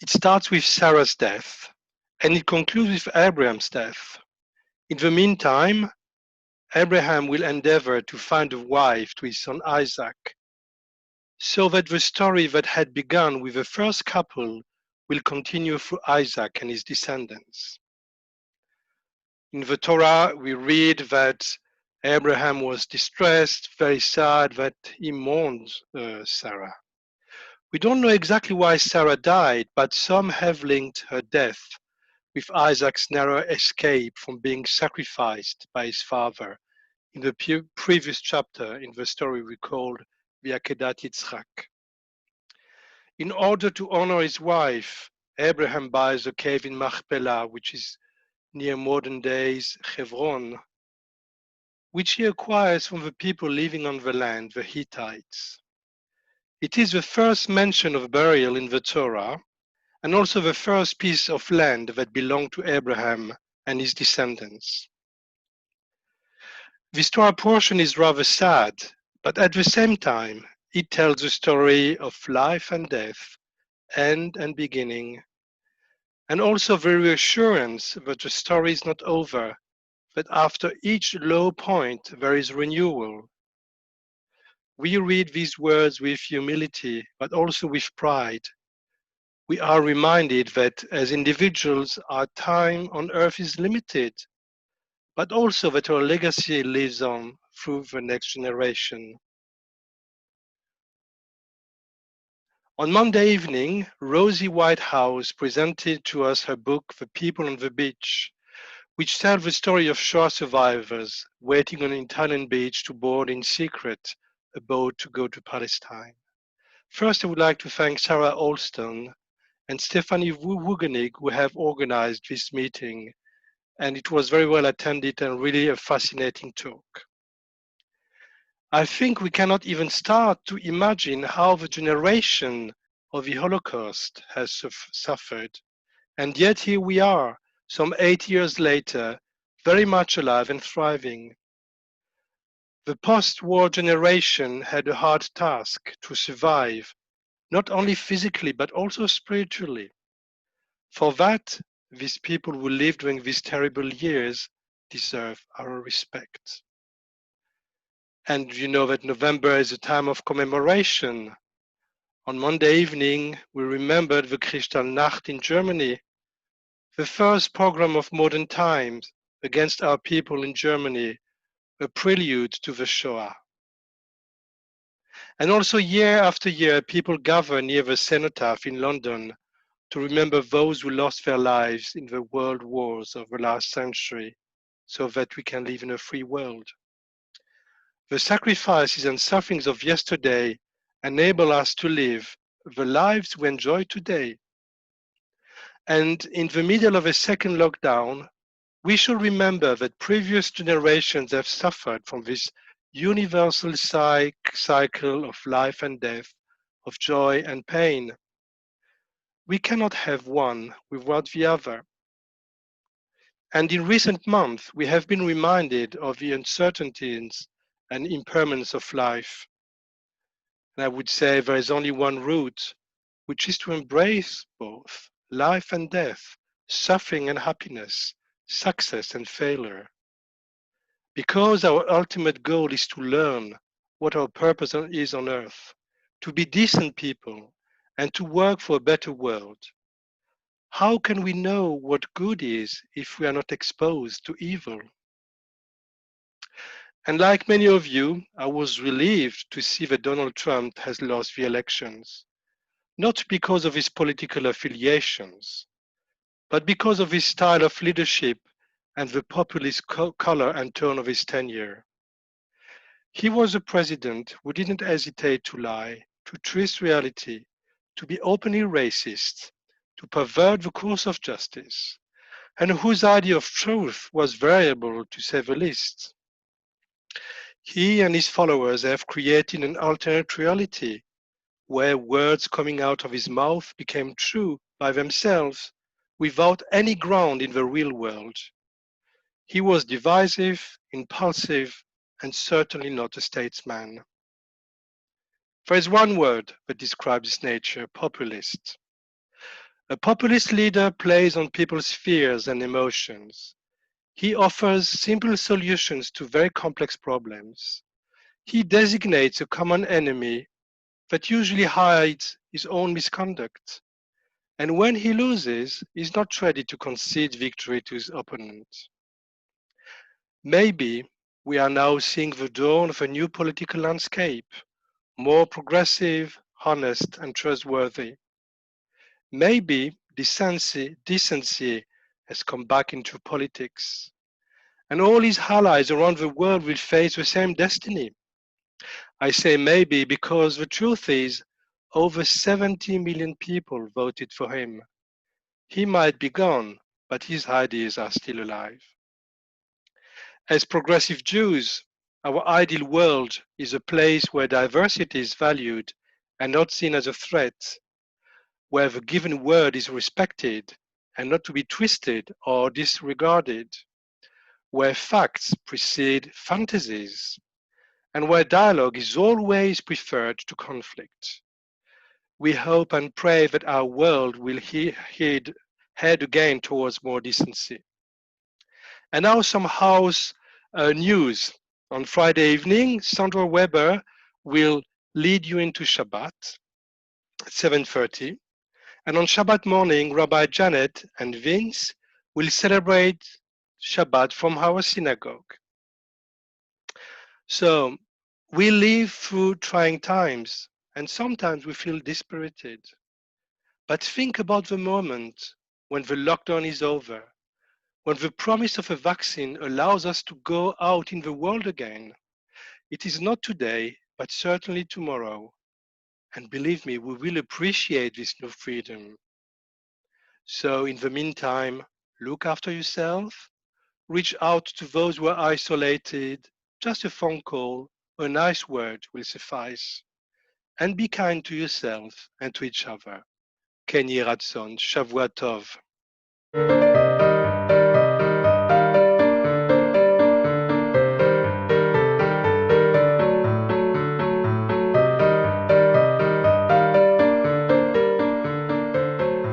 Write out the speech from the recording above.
It starts with Sarah's death, and it concludes with Abraham's death. In the meantime, Abraham will endeavor to find a wife to his son Isaac, so that the story that had begun with the first couple will continue through Isaac and his descendants. In the Torah, we read that Abraham was distressed, very sad, that he mourned Sarah. We don't know exactly why Sarah died, but some have linked her death with Isaac's narrow escape from being sacrificed by his father in the previous chapter in the story we called V'Akedat Yitzchak. In order to honor his wife, Abraham buys a cave in Machpelah, which is near modern days Hebron, which he acquires from the people living on the land, the Hittites. It is the first mention of burial in the Torah, and also the first piece of land that belonged to Abraham and his descendants. This Torah portion is rather sad, but at the same time, it tells the story of life and death, end and beginning, and also the reassurance that the story is not over, that after each low point there is renewal. We read these words with humility, but also with pride. We are reminded that as individuals, our time on earth is limited, but also that our legacy lives on through the next generation. On Monday evening, Rosie Whitehouse presented to us her book, The People on the Beach, which tells the story of Shoah survivors waiting on an Italian beach to board in secret a boat to go to Palestine. First, I would like to thank Sarah Alston and Stephanie Wugenig, who have organized this meeting, and it was very well attended and really a fascinating talk. I think we cannot even start to imagine how the generation of the Holocaust has suffered, and yet here we are, some 8 years later, very much alive and thriving. The post-war generation had a hard task to survive, not only physically, but also spiritually. For that, these people who lived during these terrible years deserve our respect. And you know that November is a time of commemoration. On Monday evening, we remembered the Kristallnacht in Germany, the first pogrom of modern times against our people in Germany, a prelude to the Shoah. And also year after year, people gather near the cenotaph in London to remember those who lost their lives in the world wars of the last century, so that we can live in a free world. The sacrifices and sufferings of yesterday enable us to live the lives we enjoy today. And in the middle of a second lockdown, we should remember that previous generations have suffered from this universal cycle of life and death, of joy and pain. We cannot have one without the other. And in recent months, we have been reminded of the uncertainties and impermanence of life. And I would say there is only one route, which is to embrace both life and death, suffering and happiness, success and failure. Because our ultimate goal is to learn what our purpose is on earth, to be decent people, and to work for a better world. How can we know what good is if we are not exposed to evil? And like many of you, I was relieved to see that Donald Trump has lost the elections, not because of his political affiliations, but because of his style of leadership and the populist color and tone of his tenure. He was a president who didn't hesitate to lie, to twist reality, to be openly racist, to pervert the course of justice, and whose idea of truth was variable to say the least. He and his followers have created an alternate reality where words coming out of his mouth became true by themselves without any ground in the real world. He was divisive, impulsive, and certainly not a statesman. There is one word that describes his nature: populist. A populist leader plays on people's fears and emotions. He offers simple solutions to very complex problems. He designates a common enemy that usually hides his own misconduct. And when he loses, he's not ready to concede victory to his opponent. Maybe we are now seeing the dawn of a new political landscape, more progressive, honest, and trustworthy. Maybe decency has come back into politics, and all his allies around the world will face the same destiny. I say maybe because the truth is, over 70 million people voted for him. He might be gone, but his ideas are still alive. As progressive Jews, our ideal world is a place where diversity is valued and not seen as a threat, where the given word is respected and not to be twisted or disregarded, where facts precede fantasies, and where dialogue is always preferred to conflict. We hope and pray that our world will head again towards more decency. And now some house news. On Friday evening, Sandra Weber will lead you into Shabbat at 7:30. And on Shabbat morning, Rabbi Janet and Vince will celebrate Shabbat from our synagogue. So we live through trying times, and sometimes we feel dispirited. But think about the moment when the lockdown is over, when the promise of a vaccine allows us to go out in the world again. It is not today, but certainly tomorrow. And believe me, we will appreciate this new freedom. So in the meantime, look after yourself, reach out to those who are isolated. Just a phone call or a nice word will suffice. And be kind to yourself and to each other. Ken Yiratzon, Shavua Tov.